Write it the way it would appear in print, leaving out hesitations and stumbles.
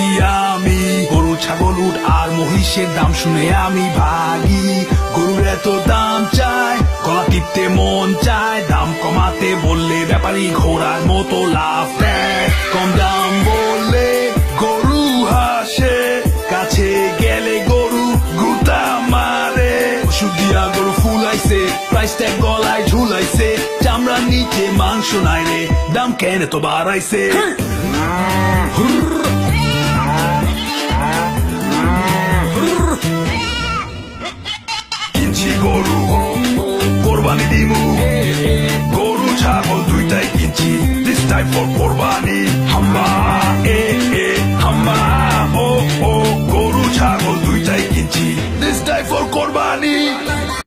কিনছি আমি গরু ছাগল উট আর মহিষের দাম শুনে আমি ভাগি গরুর এত দাম চাই গলা টিপতে মন চায় দাম কমাতে বললে ব্যাপারী ঘোড়ার মতো লাভ দেয় কম দাম বললে গরু হাসে কাছে গেলে গরু গুতা মারে ওষুধ দিয়া গরু ফুলাইছে প্রাইস ট্যাগ গলায় ঝুলাইছে চামড়ার নিচে মাংস নাই রে দাম কেন তো বাড়াইছে কিনছি গরু কোরবানি দিমু গরু ছাগল দুইটাই কিনছি দিস টাইম ফর কোরবানি হাম্বা হাম্বা ও গরু ছাগল দুইটাই কিনছি দিস টাইম ফর কোরবানি